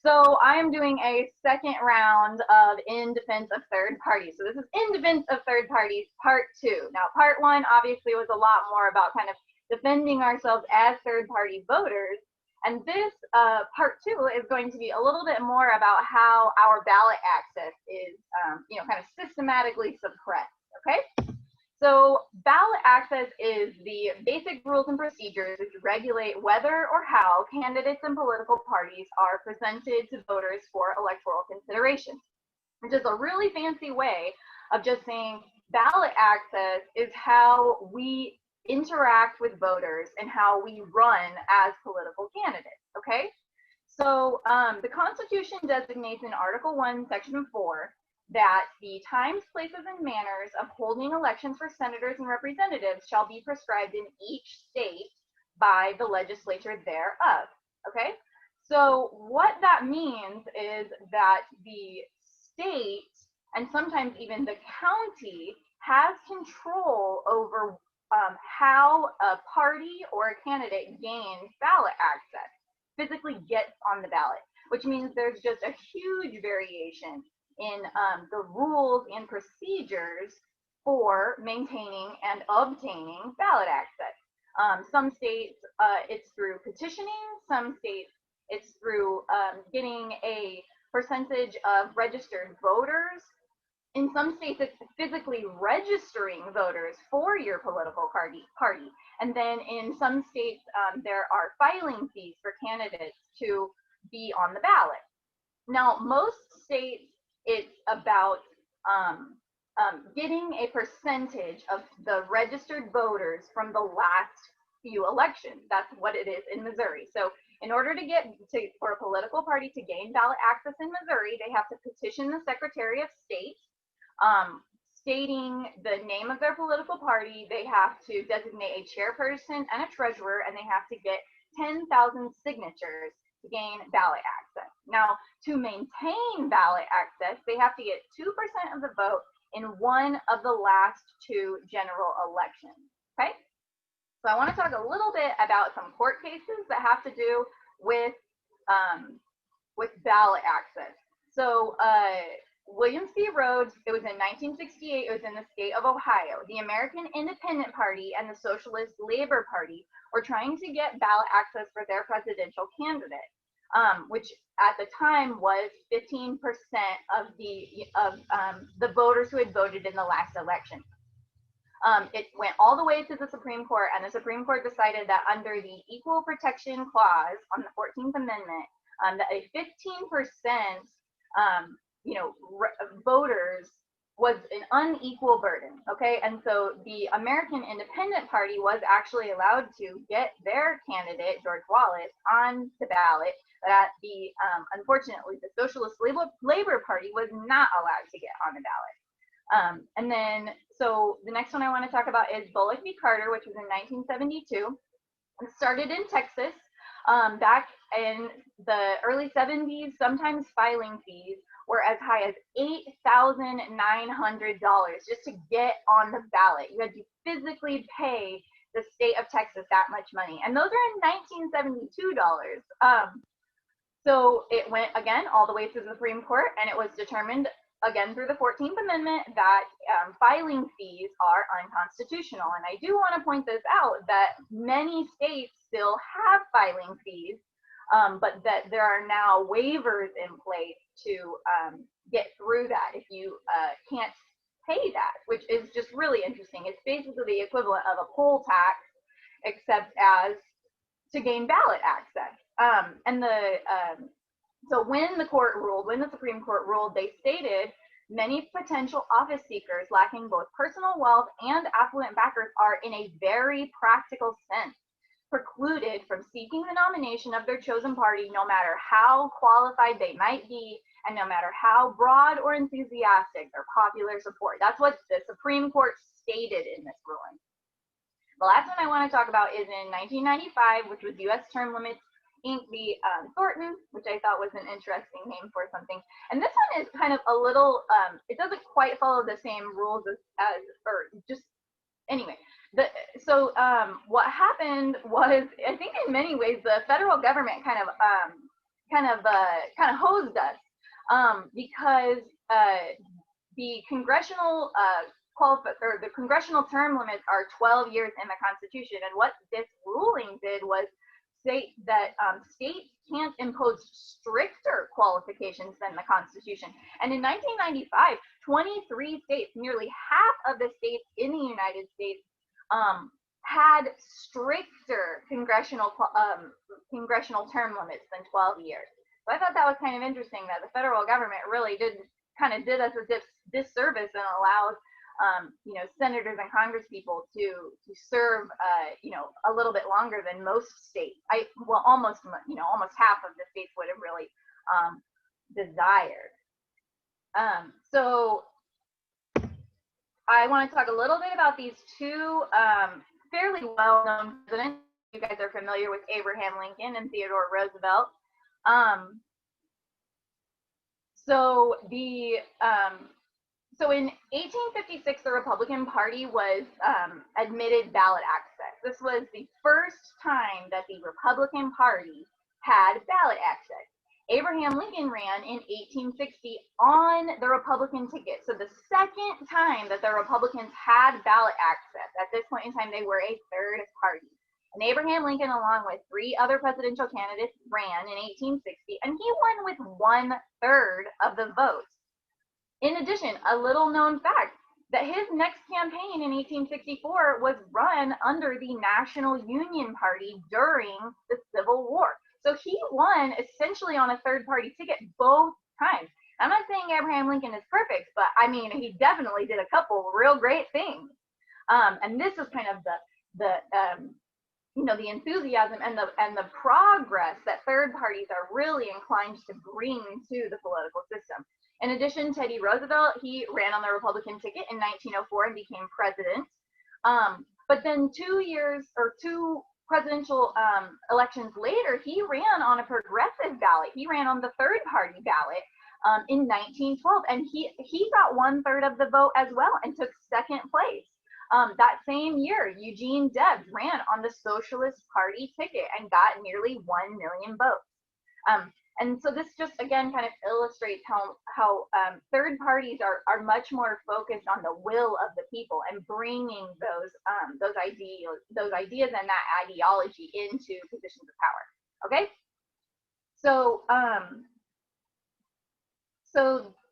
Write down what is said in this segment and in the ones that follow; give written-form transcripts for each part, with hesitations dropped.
So I am doing a second round of In Defense of Third Parties. So this is In Defense of Third Parties, part 2. Now, part 1 obviously was a lot more about kind of defending ourselves as third-party voters. And this part 2 is going to be a little bit more about how our ballot access is, kind of systematically suppressed, okay? So ballot access is the basic rules and procedures which regulate whether or how candidates and political parties are presented to voters for electoral consideration, which is a really fancy way of just saying ballot access is how we interact with voters and how we run as political candidates, okay? So the Constitution designates in Article 1, Section 4, that the times, places, and manners of holding elections for senators and representatives shall be prescribed in each state by the legislature thereof, okay? So what that means is that the state, and sometimes even the county, has control over how a party or a candidate gains ballot access, physically gets on the ballot, which means there's just a huge variation in the rules and procedures for maintaining and obtaining ballot access. Some states it's through petitioning, some states it's through getting a percentage of registered voters. In some states it's physically registering voters for your political party. And then in some states there are filing fees for candidates to be on the ballot. Now, most states it's about getting a percentage of the registered voters from the last few elections. That's what it is in Missouri. So in order to get for a political party to gain ballot access in Missouri, they have to petition the Secretary of State, stating the name of their political party. They have to designate a chairperson and a treasurer, and they have to get 10,000 signatures to gain ballot access. Now, to maintain ballot access, they have to get 2% of the vote in one of the last 2 general elections, okay? So I want to talk a little bit about some court cases that have to do with ballot access. So Williams v. Rhodes, it was in 1968, it was in the state of Ohio. The American Independent Party and the Socialist Labor Party were trying to get ballot access for their presidential candidate, which at the time was 15% of the voters who had voted in the last election. It went all the way to the Supreme Court, and the Supreme Court decided that under the Equal Protection Clause on the 14th Amendment, that a 15% voters was an unequal burden, okay? And so the American Independent Party was actually allowed to get their candidate, George Wallace, on the ballot, but unfortunately, the Socialist Labor Party was not allowed to get on the ballot. And then, so the next one I want to talk about is Bullock v. Carter, which was in 1972. It started in Texas. Back in the early 70s, sometimes filing fees were as high as $8,900 just to get on the ballot. You had to physically pay the state of Texas that much money. And those are in 1972 dollars. So it went again all the way to the Supreme Court, and it was determined again through the 14th Amendment that filing fees are unconstitutional. And I do want to point this out, that many states still have filing fees, but that there are now waivers in place to get through that if you can't pay that, which is just really interesting. It's basically the equivalent of a poll tax, except as to gain ballot access. So when the Supreme Court ruled, they stated many potential office seekers lacking both personal wealth and affluent backers are, in a very practical sense, precluded from seeking the nomination of their chosen party, no matter how qualified they might be, and no matter how broad or enthusiastic their popular support. That's what the Supreme Court stated in this ruling. The last one I want to talk about is in 1995, which was U.S. Term Limits Inc. v. Thornton, which I thought was an interesting name for something. And this one is kind of a little, it doesn't quite follow the same rules anyway. What happened was, I think in many ways, the federal government kind of kind of hosed us because the congressional the congressional term limits are 12 years in the Constitution, and what this ruling did was state that states can't impose stricter qualifications than the Constitution. And in 1995, 23 states, nearly half of the states in the United States, had stricter congressional term limits than 12 years. So I thought that was kind of interesting that the federal government really did us a disservice and allowed senators and congresspeople to serve a little bit longer than most states. Almost half of the states would have really desired. So I want to talk a little bit about these two fairly well-known presidents. You guys are familiar with Abraham Lincoln and Theodore Roosevelt. So in 1856, the Republican Party was admitted ballot access. This was the first time that the Republican Party had ballot access. Abraham Lincoln ran in 1860 on the Republican ticket. So the second time that the Republicans had ballot access. At this point in time, they were a third party. And Abraham Lincoln, along with 3 other presidential candidates, ran in 1860, and he won with 1/3 of the vote. In addition, a little known fact, that his next campaign in 1864 was run under the National Union Party during the Civil War. So he won essentially on a third party ticket both times. I'm not saying Abraham Lincoln is perfect, but I mean, he definitely did a couple real great things. And this is kind of the enthusiasm and the progress that third parties are really inclined to bring to the political system. In addition, Teddy Roosevelt, he ran on the Republican ticket in 1904 and became president. But then 2 presidential elections later, he ran on a progressive ballot. He ran on the third party ballot in 1912, and he got 1/3 of the vote as well and took second place. That same year, Eugene Debs ran on the Socialist Party ticket and got nearly 1 million votes. And so this just again kind of illustrates how third parties are much more focused on the will of the people and bringing those ideas and that ideology into positions of power. Okay, so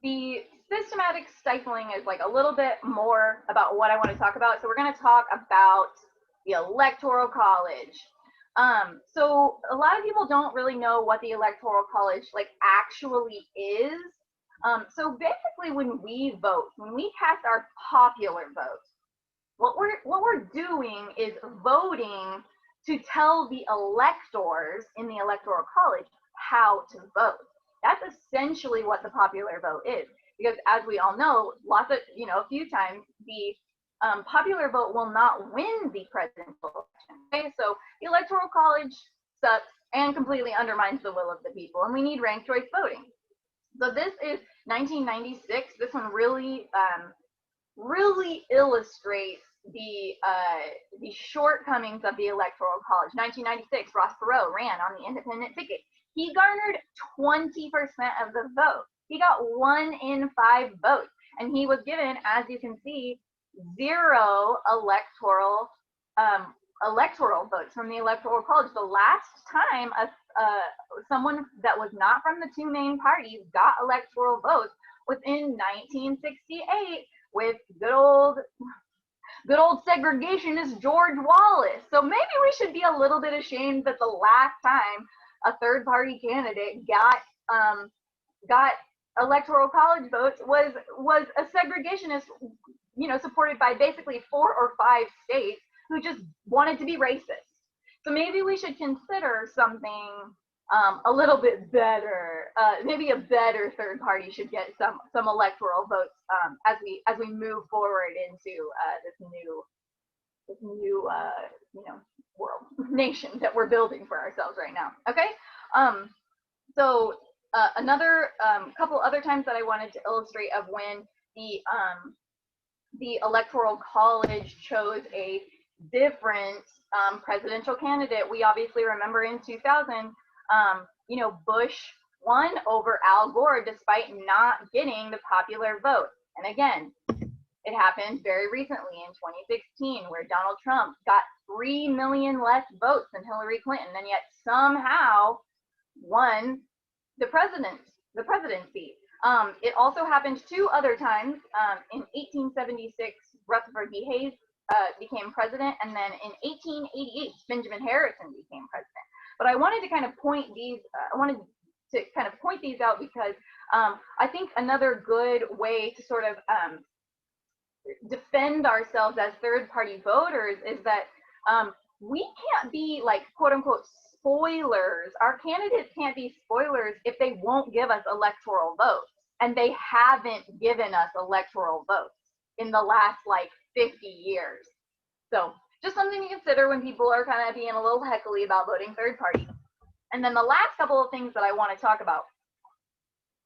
the systematic stifling is like a little bit more about what I want to talk about. So we're going to talk about the Electoral College. So a lot of people don't really know what the Electoral College actually is. So basically when we vote, when we cast our popular vote, what we're doing is voting to tell the electors in the Electoral College how to vote. That's essentially what the popular vote is. Because as we all know, a few times the popular vote will not win the presidential election. Okay, so the Electoral College sucks and completely undermines the will of the people, and we need ranked choice voting. So this is 1996. This one really illustrates the shortcomings of the Electoral College. 1996, Ross Perot ran on the independent ticket. He garnered 20% of the vote. He got 1 in 5 votes, and he was given, as you can see, 0 electoral votes from the Electoral College. The last time someone that was not from the 2 main parties got electoral votes was in 1968 with good old segregationist George Wallace. So maybe we should be a little bit ashamed that the last time a third party candidate got Electoral College votes was a segregationist, supported by basically 4 or 5 states who just wanted to be racist. So maybe we should consider something a little bit better. Maybe a better third party should get some electoral votes as we move forward into this new world nation that we're building for ourselves right now. Okay. So another couple other times that I wanted to illustrate of when the Electoral College chose a different presidential candidate. We obviously remember in 2000, you know, Bush won over Al Gore despite not getting the popular vote. And again, it happened very recently in 2016 where Donald Trump got 3 million less votes than Hillary Clinton, and yet somehow won the presidency. It also happened 2 other times. In 1876, Rutherford B. Hayes became president, and then in 1888, Benjamin Harrison became president. But I wanted to kind of point these. Out because I think another good way to sort of defend ourselves as third-party voters is that we can't be like quote unquote spoilers. Our candidates can't be spoilers if they won't give us electoral votes, and they haven't given us electoral votes in the last like 50 years. So just something to consider when people are kind of being a little heckly about voting third party. And then the last couple of things that I want to talk about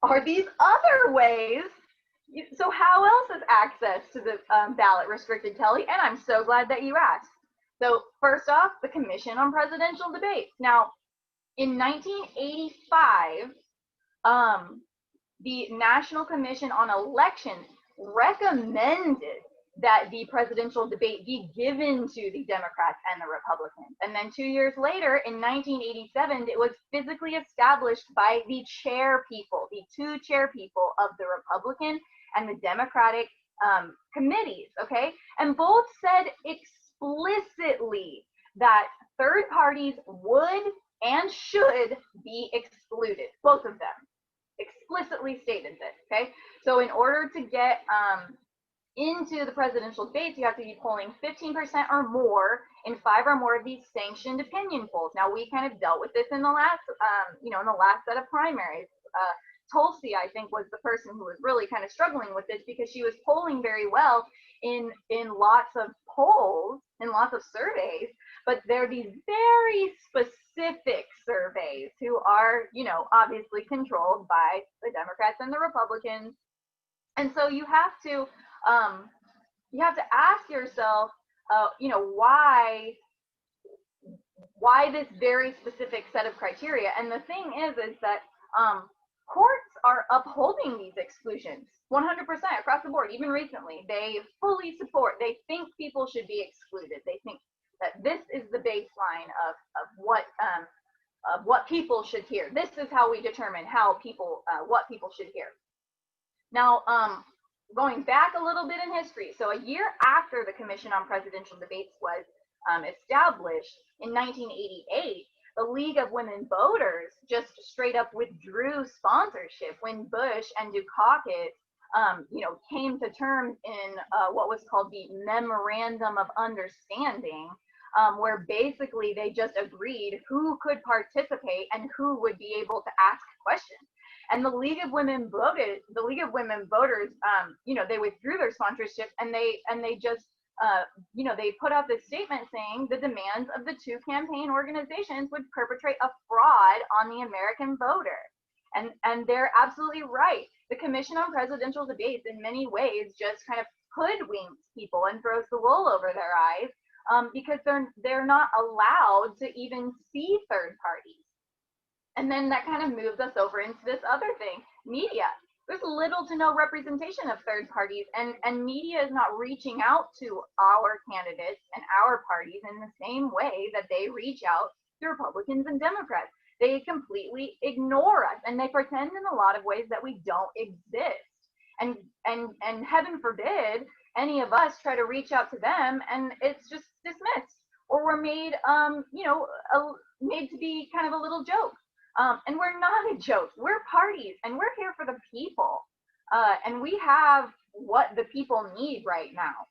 are these other ways. So how else is access to the ballot restricted, Kelley? And I'm so glad that you asked. So first off, the Commission on Presidential Debates. Now, in 1985, the National Commission on Elections recommended that the presidential debate be given to the Democrats and the Republicans. And then 2 years later, in 1987, it was physically established by the chair people, the 2 chair people of the Republican and the Democratic committees, okay? And both said explicitly that third parties would and should be excluded, both of them explicitly stated this, okay? So in order to get into the presidential debates, you have to be polling 15% or more in 5 or more of these sanctioned opinion polls. Now, we kind of dealt with this in the last, in the last set of primaries. Tulsi, I think, was the person who was really kind of struggling with this because she was polling very well in lots of polls, in lots of surveys, but there are these very specific surveys who are, obviously controlled by the Democrats and the Republicans. And so you have to ask yourself, why this very specific set of criteria. And the thing is that courts are upholding these exclusions 100% across the board. Even recently, they fully support. They think people should be excluded. They think that this is the baseline of what people should hear. This is how we determine what people should hear. Now, going back a little bit in history, so a year after the Commission on Presidential Debates was established in 1988, the League of Women Voters just straight up withdrew sponsorship when Bush and Dukakis, came to terms in what was called the Memorandum of Understanding, where basically they just agreed who could participate and who would be able to ask questions. And the League of Women Voters, they withdrew their sponsorship, and they just they put out this statement saying the demands of the 2 campaign organizations would perpetrate a fraud on the American voter. And they're absolutely right. The Commission on Presidential Debates in many ways just kind of hoodwinks people and throws the wool over their eyes because they're not allowed to even see third parties. And then that kind of moves us over into this other thing, media. There's little to no representation of third parties, and media is not reaching out to our candidates and our parties in the same way that they reach out to Republicans and Democrats. They completely ignore us, and they pretend in a lot of ways that we don't exist. And heaven forbid any of us try to reach out to them, and it's just dismissed, or we're made made to be kind of a little joke. And we're not a joke. We're parties, and we're here for the people. And we have what the people need right now.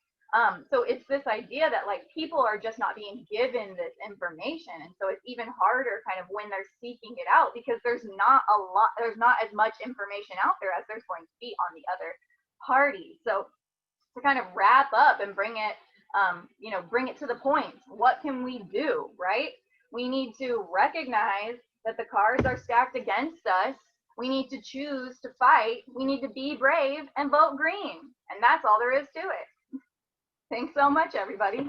So it's this idea that like people are just not being given this information. And so it's even harder kind of when they're seeking it out because there's not as much information out there as there's going to be on the other parties. So to kind of wrap up and bring it to the point, what can we do, right? We need to recognize that the cards are stacked against us. We need to choose to fight. We need to be brave and vote green. And that's all there is to it. Thanks so much, everybody.